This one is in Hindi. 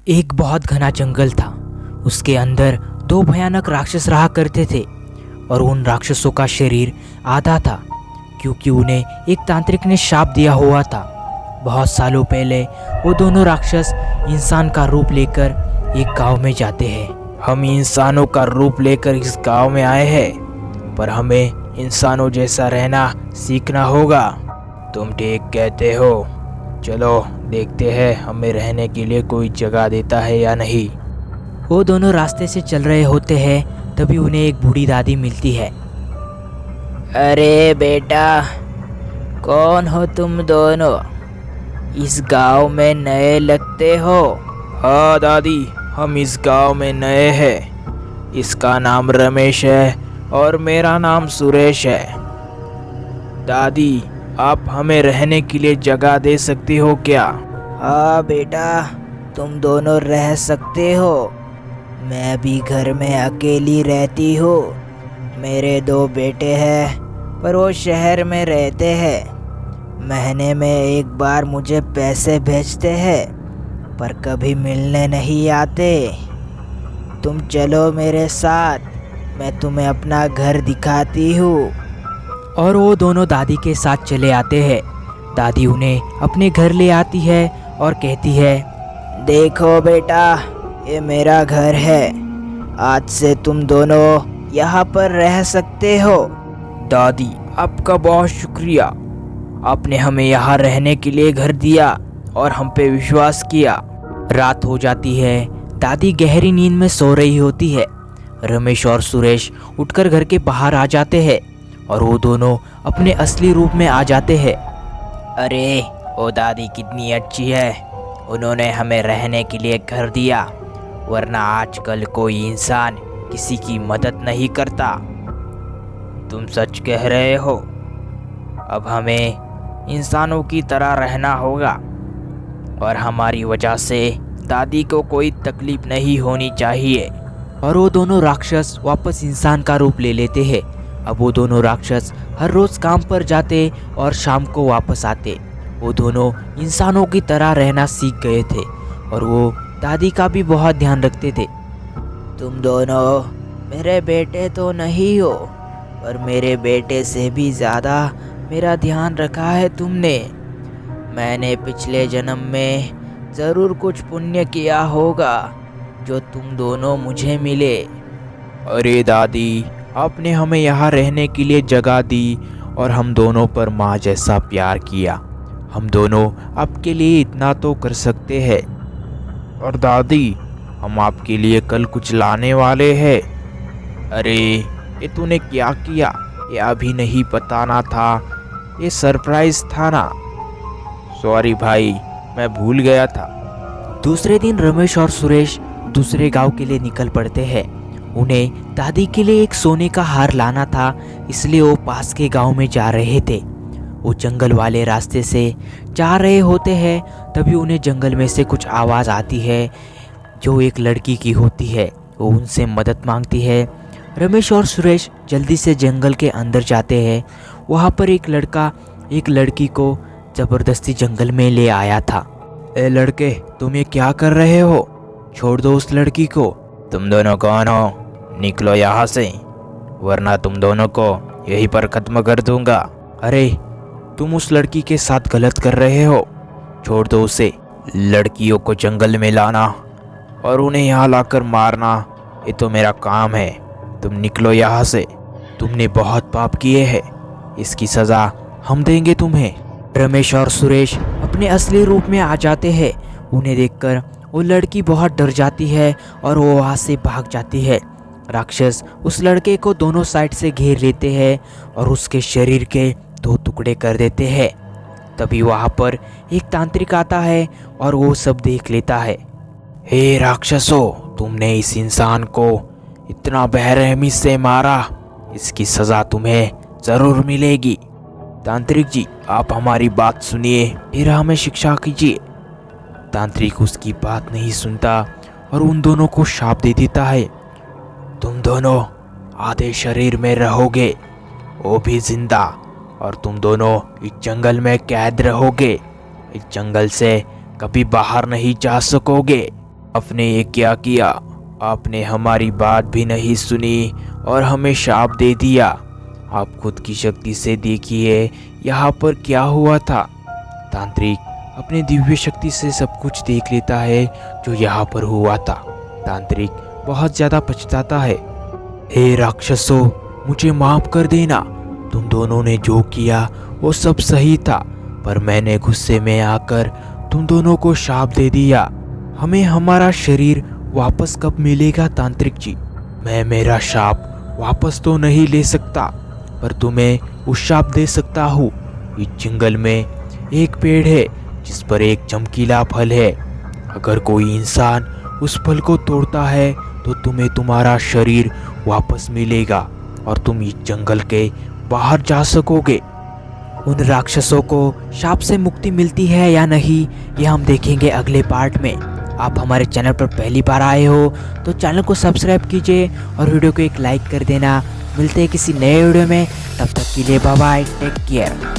एक बहुत घना जंगल था। उसके अंदर दो भयानक राक्षस रहा करते थे और उन राक्षसों का शरीर आधा था, क्योंकि उन्हें एक तांत्रिक ने शाप दिया हुआ था। बहुत सालों पहले वो दोनों राक्षस इंसान का रूप लेकर एक गांव में जाते हैं। हम इंसानों का रूप लेकर इस गांव में आए हैं, पर हमें इंसानों जैसा रहना सीखना होगा। तुम ठीक कहते हो। चलो देखते हैं हमें रहने के लिए कोई जगह देता है या नहीं। वो दोनों रास्ते से चल रहे होते हैं, तभी उन्हें एक बूढ़ी दादी मिलती है। अरे बेटा, कौन हो तुम दोनों? इस गांव में नए लगते हो। हाँ दादी, हम इस गांव में नए हैं। इसका नाम रमेश है और मेरा नाम सुरेश है। दादी, आप हमें रहने के लिए जगह दे सकती हो क्या? हाँ बेटा, तुम दोनों रह सकते हो। मैं भी घर में अकेली रहती हूँ। मेरे दो बेटे हैं, पर वो शहर में रहते हैं। महीने में एक बार मुझे पैसे भेजते हैं, पर कभी मिलने नहीं आते। तुम चलो मेरे साथ, मैं तुम्हें अपना घर दिखाती हूँ। और वो दोनों दादी के साथ चले आते हैं। दादी उन्हें अपने घर ले आती है और कहती है, देखो बेटा, ये मेरा घर है। आज से तुम दोनों यहाँ पर रह सकते हो। दादी, आपका बहुत शुक्रिया। आपने हमें यहाँ रहने के लिए घर दिया और हम पे विश्वास किया। रात हो जाती है। दादी गहरी नींद में सो रही होती है। रमेश और सुरेश उठकर घर के बाहर आ जाते हैं और वो दोनों अपने असली रूप में आ जाते हैं। अरे ओ दादी कितनी अच्छी है, उन्होंने हमें रहने के लिए घर दिया, वरना आजकल कोई इंसान किसी की मदद नहीं करता। तुम सच कह रहे हो। अब हमें इंसानों की तरह रहना होगा और हमारी वजह से दादी को कोई तकलीफ नहीं होनी चाहिए। और वो दोनों राक्षस वापस इंसान का रूप ले लेते हैं। अब वो दोनों राक्षस हर रोज काम पर जाते और शाम को वापस आते। वो दोनों इंसानों की तरह रहना सीख गए थे और वो दादी का भी बहुत ध्यान रखते थे। तुम दोनों मेरे बेटे तो नहीं हो, पर मेरे बेटे से भी ज़्यादा मेरा ध्यान रखा है तुमने। मैंने पिछले जन्म में ज़रूर कुछ पुण्य किया होगा, जो तुम दोनों मुझे मिले। अरे दादी, आपने हमें यहाँ रहने के लिए जगह दी और हम दोनों पर माँ जैसा प्यार किया। हम दोनों आपके लिए इतना तो कर सकते हैं। और दादी, हम आपके लिए कल कुछ लाने वाले हैं। अरे ये तूने क्या किया? ये अभी नहीं बताना था, ये सरप्राइज था ना। सॉरी भाई, मैं भूल गया था। दूसरे दिन रमेश और सुरेश दूसरे गांव के लिए निकल पड़ते हैं। उन्हें दादी के लिए एक सोने का हार लाना था, इसलिए वो पास के गांव में जा रहे थे। वो जंगल वाले रास्ते से जा रहे होते हैं, तभी उन्हें जंगल में से कुछ आवाज़ आती है, जो एक लड़की की होती है। वो उनसे मदद मांगती है। रमेश और सुरेश जल्दी से जंगल के अंदर जाते हैं। वहाँ पर एक लड़का एक लड़की को ज़बरदस्ती जंगल में ले आया था। ए लड़के, तुम ये क्या कर रहे हो? छोड़ दो उस लड़की को। तुम दोनों कौन हो? निकलो यहाँ से, वरना तुम दोनों को यहीं पर खत्म कर दूंगा। अरे, तुम उस लड़की के साथ गलत कर रहे हो, छोड़ दो उसे। लड़कियों को जंगल में लाना और उन्हें यहाँ लाकर मारना, ये तो मेरा काम है। तुम निकलो यहाँ से। तुमने बहुत पाप किए हैं, इसकी सज़ा हम देंगे तुम्हें। रमेश और सुरेश अपने असली रूप में आ जाते हैं। उन्हें देखकर वो लड़की बहुत डर जाती है और वो वहाँ से भाग जाती है। राक्षस उस लड़के को दोनों साइड से घेर लेते हैं और उसके शरीर के दो टुकड़े कर देते हैं। तभी वहाँ पर एक तांत्रिक आता है और वो सब देख लेता है। हे राक्षसों, तुमने इस इंसान को इतना बेरहमी से मारा, इसकी सज़ा तुम्हें ज़रूर मिलेगी। तांत्रिक जी, आप हमारी बात सुनिए, फिर हमें शिक्षा कीजिए। तांत्रिक उसकी बात नहीं सुनता और उन दोनों को शाप दे देता है। तुम दोनों आधे शरीर में रहोगे, वो भी जिंदा, और तुम दोनों इस जंगल में कैद रहोगे। इस जंगल से कभी बाहर नहीं जा सकोगे। आपने ये क्या किया? आपने हमारी बात भी नहीं सुनी और हमें शाप दे दिया। आप खुद की शक्ति से देखिए यहाँ पर क्या हुआ था। तांत्रिक अपने दिव्य शक्ति से सब कुछ देख लेता है जो यहाँ पर हुआ था। तांत्रिक बहुत ज़्यादा पछताता है। हे राक्षसों, मुझे माफ़ कर देना। तुम दोनों ने जो किया वो सब सही था, पर मैंने गुस्से में आकर तुम दोनों को शाप दे दिया। हमें हमारा शरीर वापस कब मिलेगा तांत्रिक जी? मैं मेरा शाप वापस तो नहीं ले सकता, पर तुम्हें उस शाप दे सकता हूँ। इस जंगल में एक पेड़ है जिस पर एक चमकीला फल है। अगर कोई इंसान उस फल को तोड़ता है तो तुम्हें तुम्हारा शरीर वापस मिलेगा और तुम इस जंगल के बाहर जा सकोगे। उन राक्षसों को शाप से मुक्ति मिलती है या नहीं, ये हम देखेंगे अगले पार्ट में। आप हमारे चैनल पर पहली बार आए हो तो चैनल को सब्सक्राइब कीजिए और वीडियो को एक लाइक कर देना। मिलते हैं किसी नए वीडियो में, तब तक के लिए बाय बाय, टेक केयर।